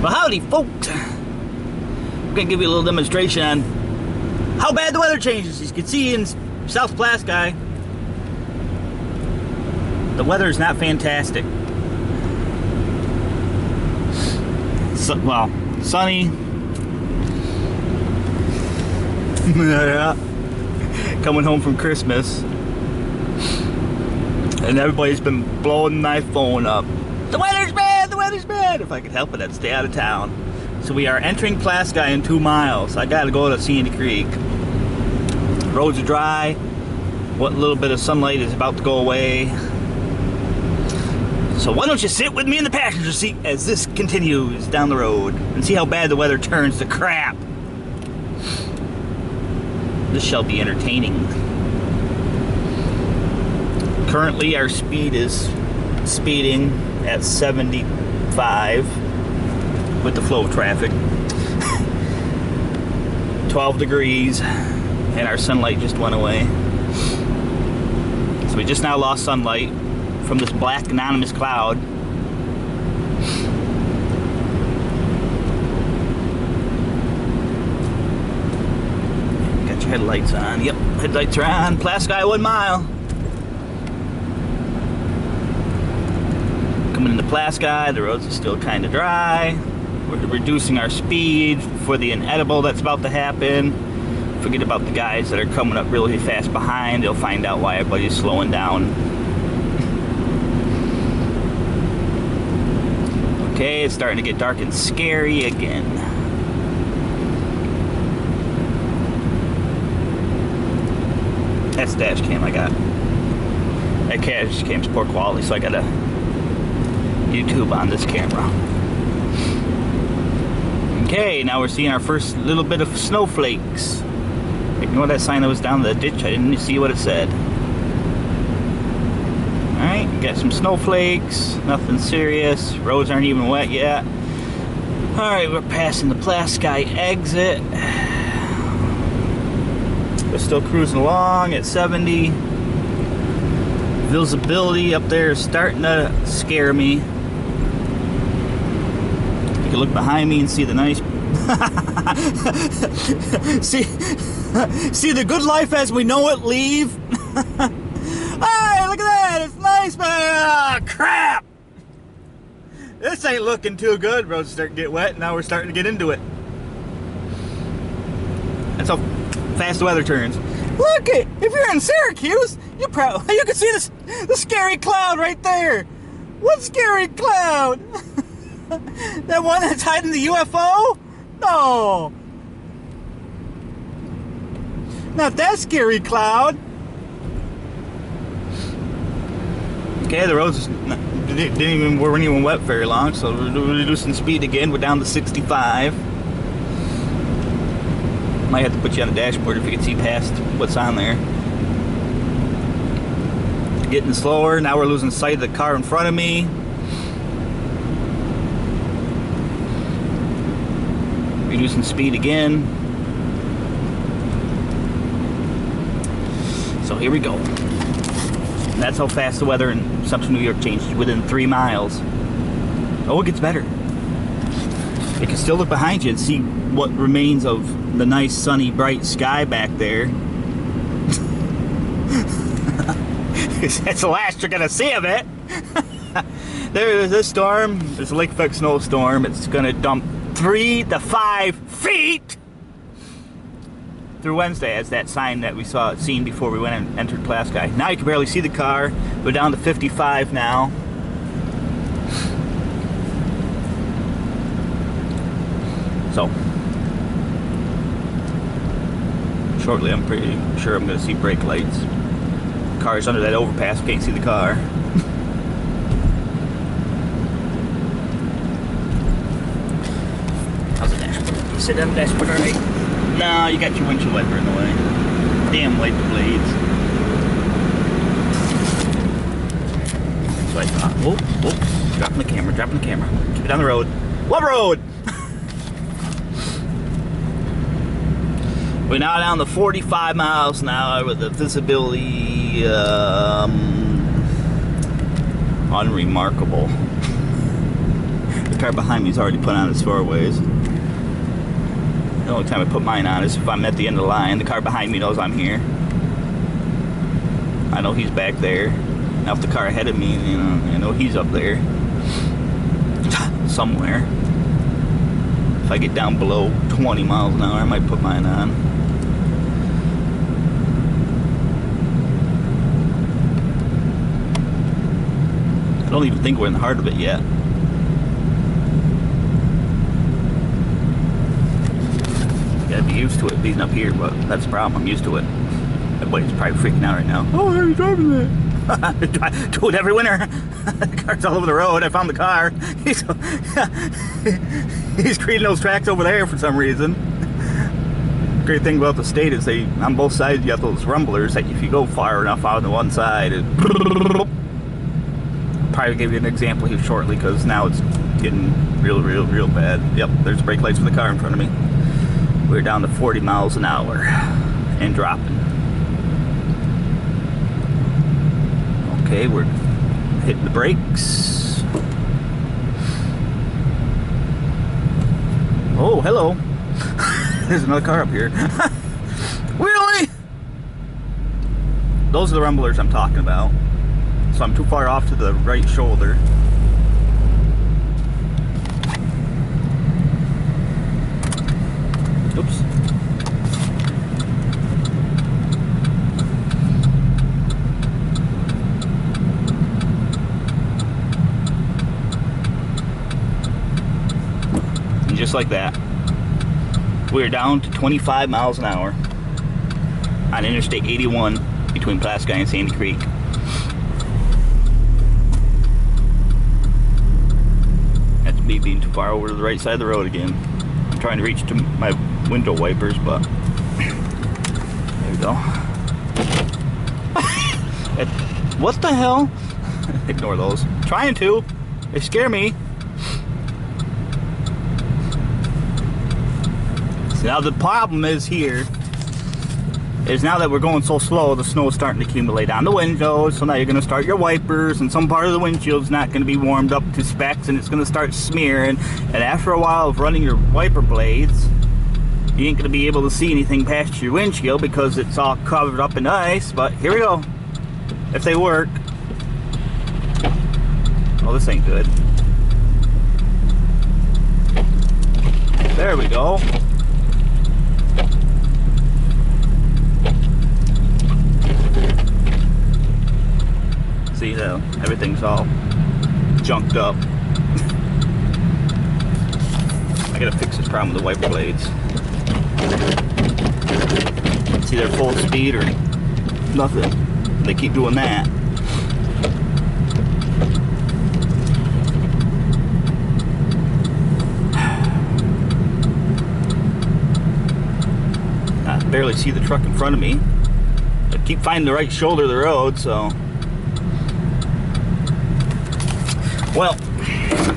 Well, howdy, folks. I'm gonna give you a little demonstration on how bad the weather changes. As you can see in South Plasky, the weather is not fantastic. Well, sunny. Coming home from Christmas, and everybody's been blowing my phone up. The weather's bad, the weather's bad. If I could help it, I'd stay out of town. So we are entering Plasky in 2 miles. I gotta go to Sandy Creek. Roads are dry. What little bit of sunlight is about to go away. So why don't you sit with me in the passenger seat as this continues down the road and see how bad the weather turns to crap. This shall be entertaining. Currently our speed is speeding at 75 with the flow of traffic. 12 degrees and our sunlight just went away. So we just now lost sunlight from this black anonymous cloud. Got your headlights on. Yep, headlights are on. Plasky 1 mile. Coming into Plasky, the roads are still kind of dry. We're reducing our speed for the inedible that's about to happen. Forget about the guys that are coming up really fast behind. They'll find out why everybody's slowing down. Okay, it's starting to get dark and scary again. That's the dash cam I got. That dash cam's poor quality, so I got a YouTube on this camera. Okay, now we're seeing our first little bit of snowflakes. Ignore that sign that was down the ditch. I didn't see what it said. Alright, got some snowflakes. Nothing serious. Roads aren't even wet yet. Alright, we're passing the Plasky exit. We're still cruising along at 70. Visibility up there is starting to scare me. You can look behind me and see the nice see the good life as we know it leave. Hey, look at that, it's nice, man. Oh, crap, this ain't looking too good. Roads starting to get wet. Now we're starting to get into it. That's how fast the weather turns. Look it, if you're in Syracuse, you can see the scary cloud right there. What scary cloud? That one that's hiding the UFO? No. Not that scary cloud. Okay, the roads weren't even wet very long, so we're reducing speed again. We're down to 65. Might have to put you on the dashboard if you can see past what's on there. Getting slower. Now we're losing sight of the car in front of me. Reducing speed again. So here we go. That's how fast the weather in Central New York changes within 3 miles. Oh, it gets better. You can still look behind you and see what remains of the nice sunny bright sky back there. That's the last you're gonna see of it. There's this storm. There's a lake effect snowstorm. It's gonna dump 3 to 5 feet through Wednesday, as that sign that we seen before we went and entered Plasky. Now you can barely see the car. We're down to 55 now. So shortly, I'm pretty sure I'm going to see brake lights. Car's under that overpass. Can't see the car. How's the dashboard? You sit on the dashboard alright? No, you got your windshield wiper in the way. Damn wiper blades. So I thought, whoa, dropping the camera. Keep it on the road. What road? We're now down to 45 miles an hour with the visibility unremarkable. car behind me is already put on his four-ways. The only time I put mine on is if I'm at the end of the line. The car behind me knows I'm here. I know he's back there. Now if the car ahead of me, you know, I know he's up there somewhere. If I get down below 20 miles an hour, I might put mine on. I don't even think we're in the heart of it yet. Gotta be used to it being up here, but that's the problem. I'm used to it. Everybody's probably freaking out right now. Oh, how are you driving that? Do it every winter. The car's all over the road. I found the car. He's creating those tracks over there for some reason. Great thing about the state is they, on both sides, you have those rumblers that if you go far enough out on the one side, it probably give you an example here shortly because now it's getting real bad. Yep, there's brake lights for the car in front of me. We're down to 40 miles an hour and dropping. Okay, we're hitting the brakes. Oh, hello. There's another car up here. Really? Those are the rumblers I'm talking about. So I'm too far off to the right shoulder. Oops. And just like that, we're down to 25 miles an hour on Interstate 81 between Pulaski and Sandy Creek. That's me being too far over to the right side of the road again. I'm trying to reach to my window wipers, but there we go. What the hell? Ignore those. Trying to. They scare me. Now the problem is here is now that we're going so slow, the snow is starting to accumulate on the windows, so now you're going to start your wipers and some part of the windshield's not going to be warmed up to specs and it's going to start smearing, and after a while of running your wiper blades you ain't going to be able to see anything past your windshield because it's all covered up in ice. But here we go, if they work. Oh, this ain't good. There we go. See how everything's all junked up. I gotta fix this problem with the wiper blades. See, they're full speed or nothing. They keep doing that. I barely see the truck in front of me. I keep finding the right shoulder of the road, so. Well,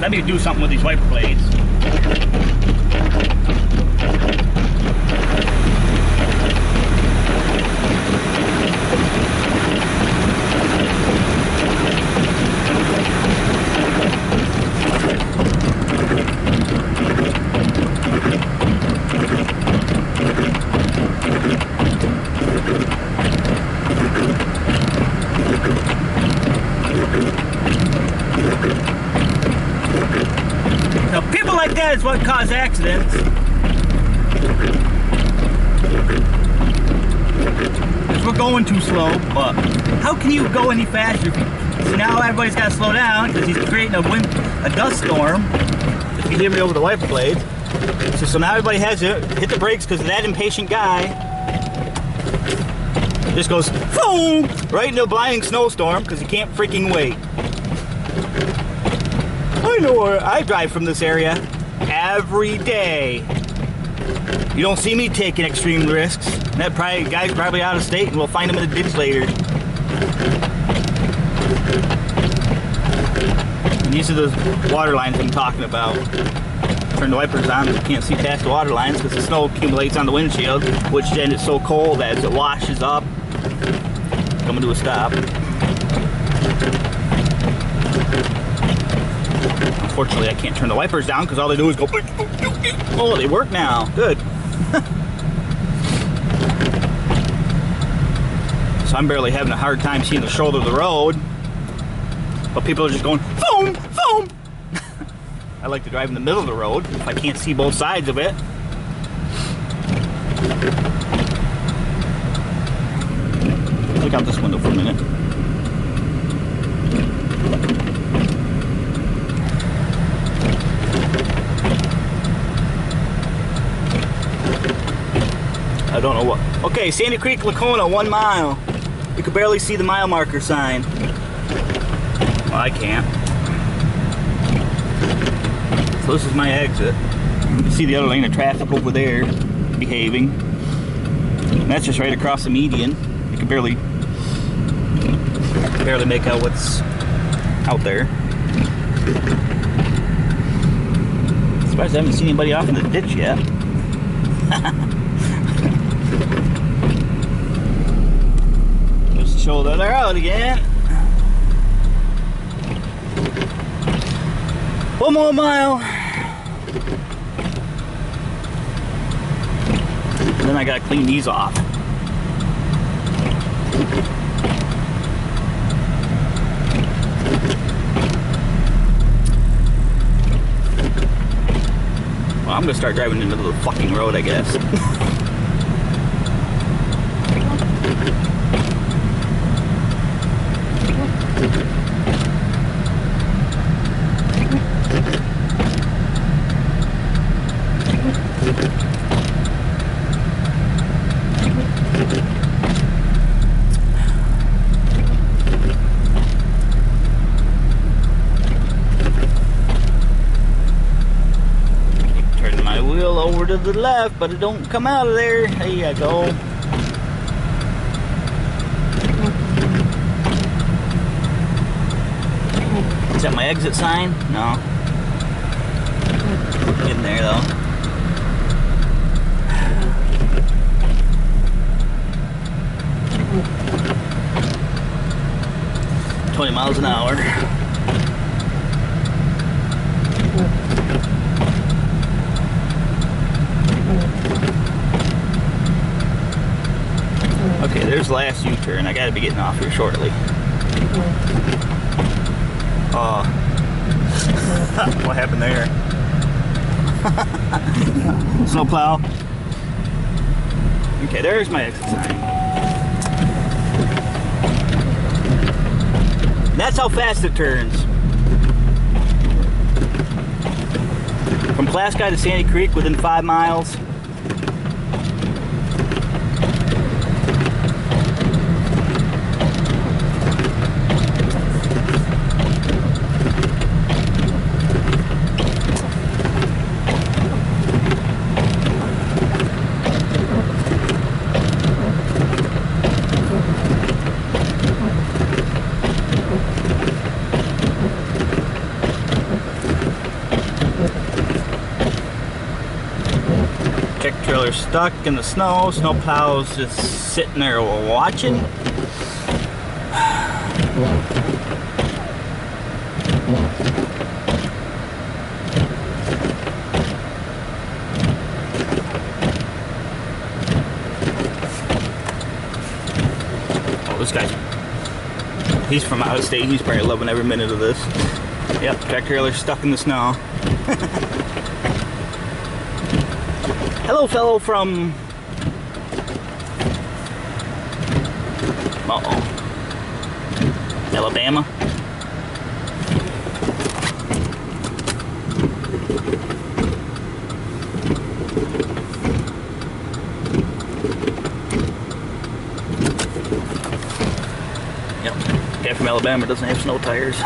let me do something with these wiper blades. Like that is what cause accidents. Because we're going too slow, but how can you go any faster? So now everybody's got to slow down because he's creating a dust storm. If you hear me over the wiper blades. So now everybody has to hit the brakes because that impatient guy just goes boom right into a blinding snowstorm because he can't freaking wait. I know where I drive from this area every day. You don't see me taking extreme risks. That guy's probably out of state and we'll find him in the ditch later. And these are the water lines I'm talking about. Turn the wipers on, but you can't see past the water lines because the snow accumulates on the windshield, which then it's so cold as it washes up. Coming to a stop. Unfortunately, I can't turn the wipers down because all they do is go. Oh, they work now. Good. So I'm barely having a hard time seeing the shoulder of the road. But people are just going, boom, boom. I like to drive in the middle of the road if I can't see both sides of it. Look out this window for a minute. I don't know what. Okay, Sandy Creek, Lacona, 1 mile. You can barely see the mile marker sign. Well, I can't. So this is my exit. You can see the other lane of traffic over there behaving. And that's just right across the median. You can barely make out what's out there. I'm surprised I haven't seen anybody off in the ditch yet. Just to show that they're out again. 1 more mile. And then I gotta clean these off. Well, I'm gonna start driving into the fucking road, I guess. Over to the left, but it don't come out of there. There you go. Is that my exit sign? No. Getting there though. $20 miles an hour. Okay, there's the last U-turn. I gotta be getting off here shortly. What happened there? Snow plow. Okay, there's my exit sign. That's how fast it turns. From Pulaski to Sandy Creek within 5 miles. Trailer stuck in the snow. Snow plow's just sitting there watching. Oh, this guy's, he's from out of state. He's probably loving every minute of this. Yep, tractor trailer stuck in the snow. Hello, fellow from... Alabama. Yep, guy from Alabama doesn't have snow tires.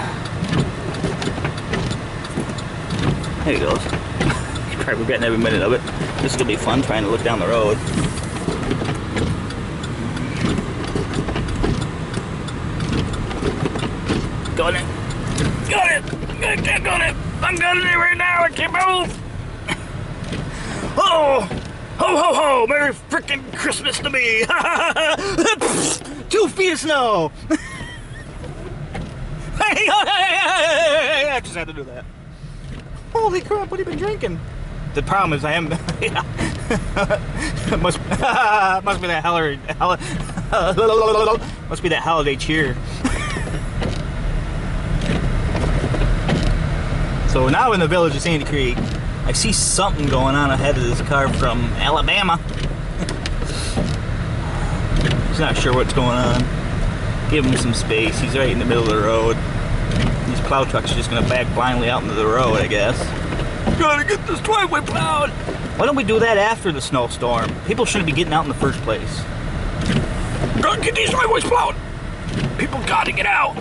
There he goes. He's probably getting every minute of it. This is gonna be fun trying to look down the road. Got it! Got it! I can't got it! I'm getting it right now! I can't move! Oh! Ho ho ho! Merry frickin' Christmas to me! 2 feet of snow! I just had to do that. Holy crap, what have you been drinking? The problem is I am... Yeah. must be that must be that holiday cheer. So now in the village of Sandy Creek, I see something going on ahead of this car from Alabama. He's not sure what's going on. Give him some space. He's right in the middle of the road. These plow trucks are just gonna back blindly out into the road, I guess. Gotta get this driveway plowed. Why don't we do that after the snowstorm? People shouldn't be getting out in the first place. Gotta get these driveways plowed. People gotta get out.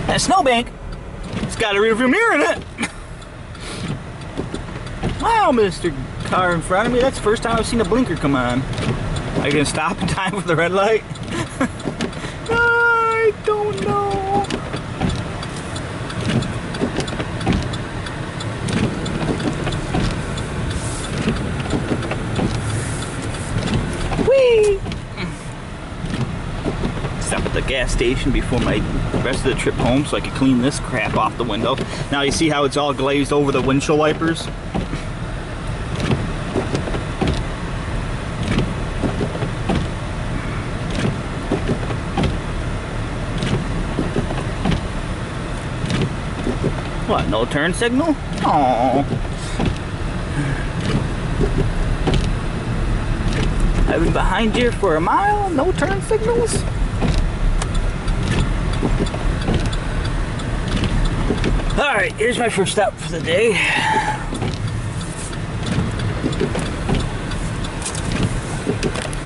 That snowbank, it's got a rearview mirror in it. Wow, Mr. Car in front of me, that's the first time I've seen a blinker come on. Are you gonna stop in time for the red light? I don't know. Whee! Stop at the gas station before my rest of the trip home so I can clean this crap off the window. Now you see how it's all glazed over the windshield wipers? What, no turn signal? Aww. I've been behind here for a mile, no turn signals? Alright, here's my first stop for the day.